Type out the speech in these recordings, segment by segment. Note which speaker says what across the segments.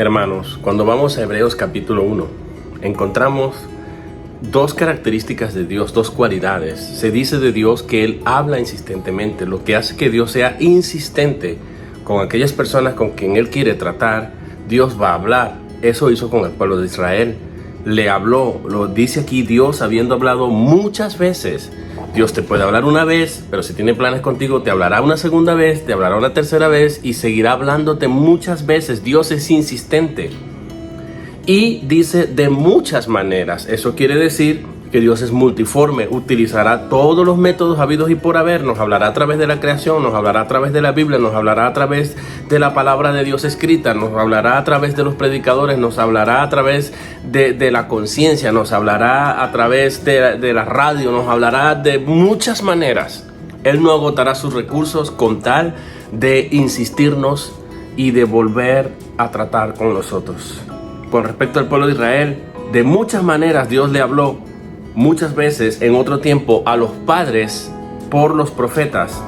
Speaker 1: Hermanos, cuando vamos a Hebreos capítulo 1, encontramos dos características de Dios, dos cualidades. Se dice de Dios que Él habla insistentemente, lo que hace que Dios sea insistente con aquellas personas con quien Él quiere tratar. Dios va a hablar. Eso hizo con el pueblo de Israel. Le habló, lo dice aquí Dios habiendo hablado muchas veces. Dios te puede hablar una vez, pero si tiene planes contigo te hablará una segunda vez, te hablará una tercera vez y seguirá hablándote muchas veces. Dios es insistente y dice de muchas maneras. Eso quiere decir que Dios es multiforme, utilizará todos los métodos habidos y por haber. Nos hablará a través de la creación, nos hablará a través de la Biblia, nos hablará a través de la palabra de Dios escrita, nos hablará a través de los predicadores, nos hablará a través de la conciencia, nos hablará a través de la radio, nos hablará de muchas maneras. Él no agotará sus recursos con tal de insistirnos y de volver a tratar con nosotros. Con respecto al pueblo de Israel, de muchas maneras Dios le habló. Muchas veces en otro tiempo a los padres por los profetas.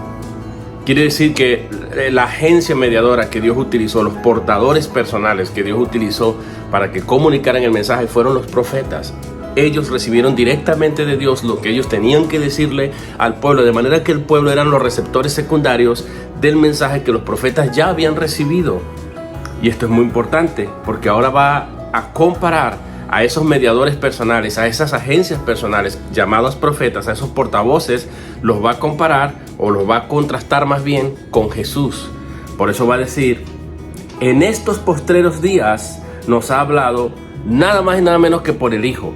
Speaker 1: Quiere decir que la agencia mediadora que Dios utilizó, los portadores personales que Dios utilizó para que comunicaran el mensaje fueron los profetas. Ellos recibieron directamente de Dios lo que ellos tenían que decirle al pueblo, de manera que el pueblo eran los receptores secundarios del mensaje que los profetas ya habían recibido. Y esto es muy importante porque ahora va a comparar a esos mediadores personales, a esas agencias personales llamadas profetas, a esos portavoces, los va a comparar o los va a contrastar más bien con Jesús. Por eso va a decir, en estos postreros días nos ha hablado nada más y nada menos que por el Hijo,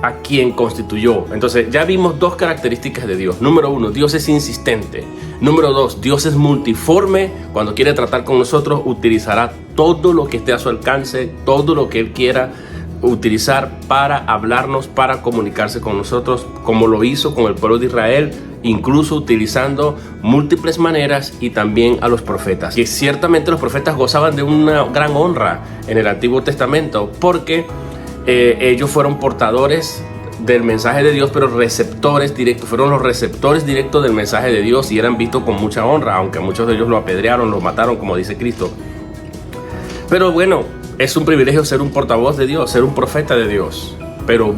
Speaker 1: a quien constituyó. Entonces ya vimos dos características de Dios. Número uno, Dios es insistente. Número dos, Dios es multiforme. Cuando quiere tratar con nosotros, utilizará todo lo que esté a su alcance, todo lo que Él quiera utilizar para hablarnos, para comunicarse con nosotros, como lo hizo con el pueblo de Israel, incluso utilizando múltiples maneras, y también a los profetas. Y ciertamente los profetas gozaban de una gran honra en el Antiguo Testamento, porque ellos fueron portadores del mensaje de Dios, pero receptores directos, fueron los receptores directos del mensaje de Dios y eran vistos con mucha honra, aunque muchos de ellos lo apedrearon, lo mataron, como dice Cristo. Pero bueno, es un privilegio ser un portavoz de Dios, ser un profeta de Dios. Pero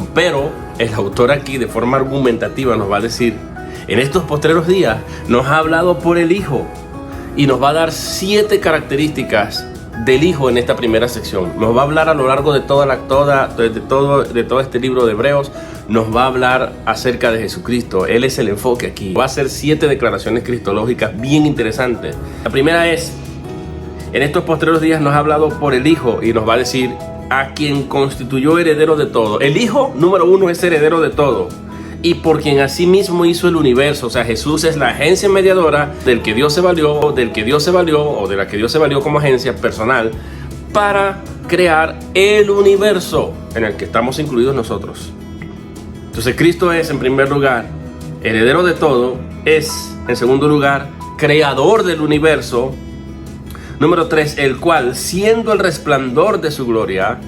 Speaker 1: el autor aquí de forma argumentativa nos va a decir, en estos postreros días nos ha hablado por el Hijo y nos va a dar 7 características del Hijo en esta primera sección. Nos va a hablar a lo largo de todo este libro de Hebreos, nos va a hablar acerca de Jesucristo. Él es el enfoque aquí. Va a hacer 7 declaraciones cristológicas bien interesantes. La primera es, en estos postreros días nos ha hablado por el Hijo y nos va a decir a quien constituyó heredero de todo. El Hijo, número uno, es heredero de todo y por quien asimismo hizo el universo. O sea, Jesús es la agencia mediadora del que Dios se valió, o de la que Dios se valió como agencia personal para crear el universo en el que estamos incluidos nosotros. Entonces Cristo es, en primer lugar, heredero de todo, es, en segundo lugar, creador del universo. Número 3, el cual, siendo el resplandor de su gloria,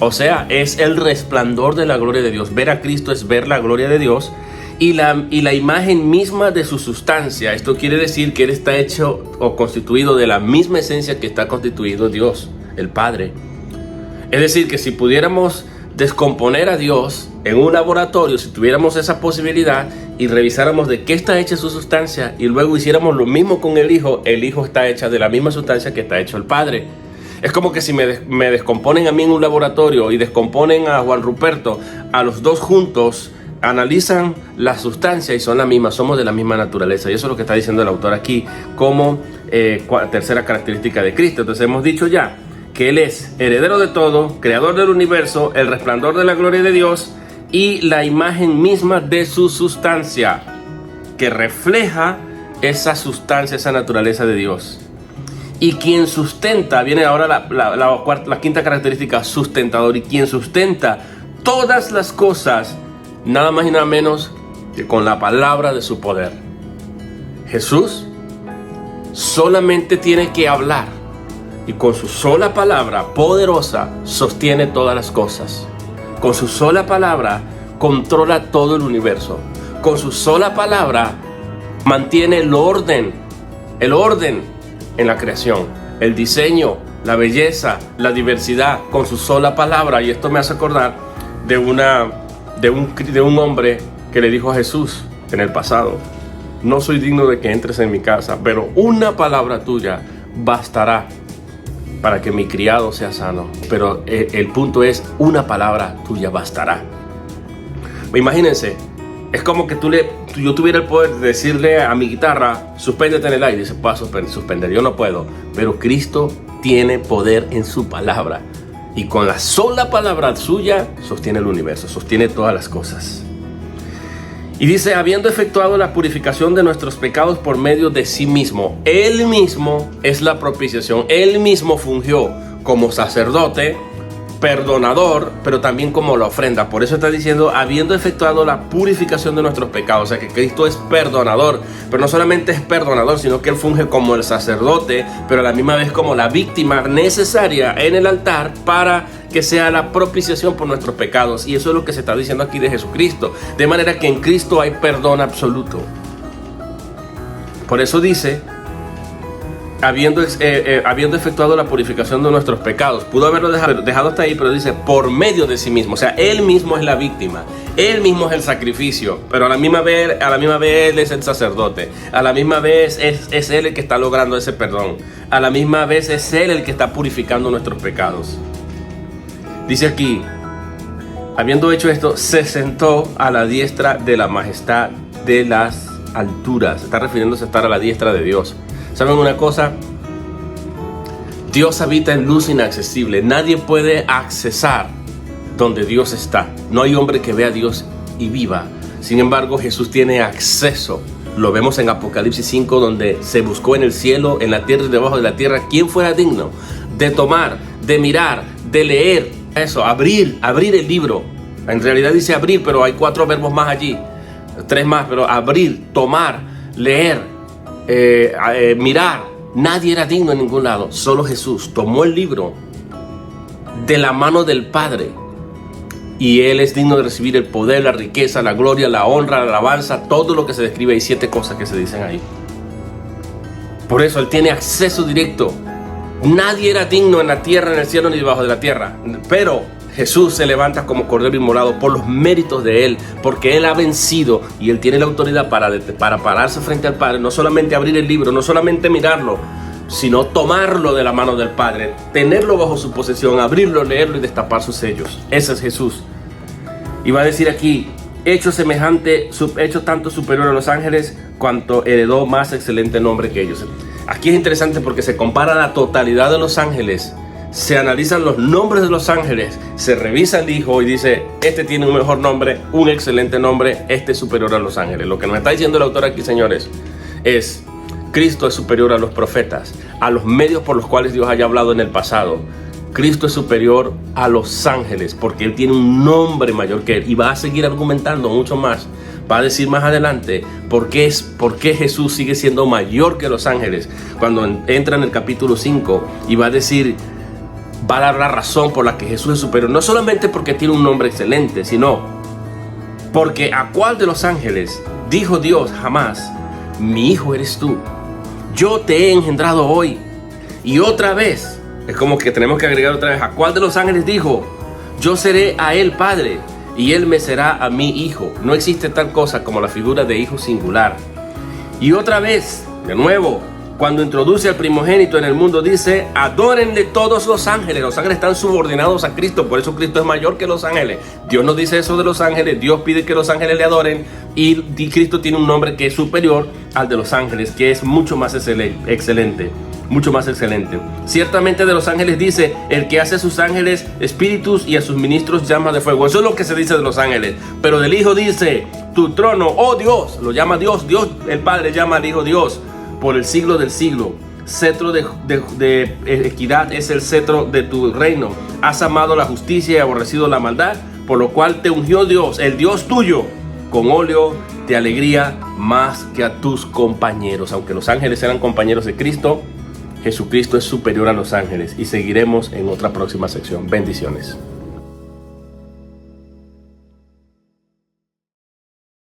Speaker 1: o sea, es el resplandor de la gloria de Dios. Ver a Cristo es ver la gloria de Dios y la imagen misma de su sustancia. Esto quiere decir que Él está hecho o constituido de la misma esencia que está constituido Dios, el Padre. Es decir, que si pudiéramos descomponer a Dios en un laboratorio, si tuviéramos esa posibilidad y revisáramos de qué está hecha su sustancia y luego hiciéramos lo mismo con el Hijo está hecha de la misma sustancia que está hecho el Padre. Es como que si me descomponen a mí en un laboratorio y descomponen a Juan Ruperto, a los dos juntos analizan la sustancia y son la misma, somos de la misma naturaleza. Y eso es lo que está diciendo el autor aquí como tercera característica de Cristo. Entonces hemos dicho ya que Él es heredero de todo, creador del universo, el resplandor de la gloria de Dios y la imagen misma de su sustancia, que refleja esa sustancia, esa naturaleza de Dios. Y quien sustenta, viene ahora la quinta característica, sustentador, y quien sustenta todas las cosas, nada más y nada menos que con la palabra de su poder. Jesús solamente tiene que hablar y con su sola palabra poderosa sostiene todas las cosas. Con su sola palabra controla todo el universo. Con su sola palabra mantiene el orden en la creación, el diseño la belleza, la diversidad con su sola palabra. Y esto me hace acordar de un hombre que le dijo a Jesús en el pasado: no soy digno de que entres en mi casa, pero una palabra tuya bastará para que mi criado sea sano. Pero el punto es, una palabra tuya bastará. Imagínense, es como que yo tuviera el poder de decirle a mi guitarra: suspéndete en el aire. Y se puede suspender, yo no puedo. Pero Cristo tiene poder en su palabra. Y con la sola palabra suya sostiene el universo, sostiene todas las cosas. Y dice: habiendo efectuado la purificación de nuestros pecados por medio de sí mismo. Él mismo es la propiciación. Él mismo fungió como sacerdote, perdonador, pero también como la ofrenda. Por eso está diciendo: habiendo efectuado la purificación de nuestros pecados. O sea que Cristo es perdonador, pero no solamente es perdonador, sino que Él funge como el sacerdote, pero a la misma vez como la víctima necesaria en el altar para que sea la propiciación por nuestros pecados. Y eso es lo que se está diciendo aquí de Jesucristo. De manera que en Cristo hay perdón absoluto. Por eso dice: habiendo efectuado la purificación de nuestros pecados. Pudo haberlo dejado hasta ahí, pero dice: por medio de sí mismo. O sea, Él mismo es la víctima, Él mismo es el sacrificio, pero a la misma vez Él es el sacerdote. A la misma vez es Él el que está logrando ese perdón. A la misma vez es Él el que está purificando nuestros pecados. Dice aquí: habiendo hecho esto, se sentó a la diestra de la majestad de las alturas. Está refiriéndose a estar a la diestra de Dios. ¿Saben una cosa? Dios habita en luz inaccesible. Nadie puede accesar donde Dios está. No hay hombre que vea a Dios y viva. Sin embargo, Jesús tiene acceso. Lo vemos en Apocalipsis 5, donde se buscó en el cielo, en la tierra y debajo de la tierra quién fuera digno de tomar, de mirar, de leer. Eso, abrir el libro. En realidad dice abrir, pero hay 4 verbos más allí. 3 más, pero abrir, tomar, leer, mirar. Nadie era digno en ningún lado. Solo Jesús tomó el libro de la mano del Padre. Y Él es digno de recibir el poder, la riqueza, la gloria, la honra, la alabanza, todo lo que se describe. Hay 7 cosas que se dicen ahí. Por eso Él tiene acceso directo. Nadie era digno en la tierra, en el cielo, ni debajo de la tierra. Pero Jesús se levanta como cordero inmolado por los méritos de Él, porque Él ha vencido y Él tiene la autoridad para pararse frente al Padre. No solamente abrir el libro, no solamente mirarlo, sino tomarlo de la mano del Padre, tenerlo bajo su posesión, abrirlo, leerlo y destapar sus sellos. Ese es Jesús. Y va a decir aquí: hecho tanto superior a los ángeles, cuanto heredó más excelente nombre que ellos. Aquí es interesante porque se compara la totalidad de los ángeles, se analizan los nombres de los ángeles, se revisa el Hijo y dice: este tiene un mejor nombre, un excelente nombre, este es superior a los ángeles. Lo que nos está diciendo el autor aquí, señores, es: Cristo es superior a los profetas, a los medios por los cuales Dios haya hablado en el pasado. Cristo es superior a los ángeles porque Él tiene un nombre mayor que Él. Y va a seguir argumentando mucho más. Va a decir más adelante por qué Jesús sigue siendo mayor que los ángeles. Cuando entra en el capítulo 5 y va a decir, va a dar la razón por la que Jesús es superior. No solamente porque tiene un nombre excelente, sino porque ¿a cuál de los ángeles dijo Dios jamás: mi hijo eres tú, yo te he engendrado hoy? Y otra vez, es como que tenemos que agregar otra vez: ¿a cuál de los ángeles dijo: yo seré a él padre y él me será a mí hijo? No existe tal cosa como la figura de hijo singular. Y otra vez, de nuevo, cuando introduce al primogénito en el mundo, dice: adórenle todos los ángeles. Los ángeles están subordinados a Cristo, por eso Cristo es mayor que los ángeles. Dios nos dice eso de los ángeles, Dios pide que los ángeles le adoren, y Cristo tiene un nombre que es superior al de los ángeles, que es mucho más excelente. Mucho más excelente. Ciertamente de los ángeles dice: el que hace a sus ángeles espíritus y a sus ministros llamas de fuego. Eso es lo que se dice de los ángeles. Pero del Hijo dice: tu trono, oh Dios, lo llama Dios. Dios el Padre llama al Hijo Dios por el siglo del siglo. Cetro de equidad es el cetro de tu reino. Has amado la justicia y aborrecido la maldad, por lo cual te ungió Dios, el Dios tuyo, con óleo de alegría más que a tus compañeros. Aunque los ángeles eran compañeros de Cristo, Jesucristo es superior a los ángeles. Y seguiremos en otra próxima sección. Bendiciones.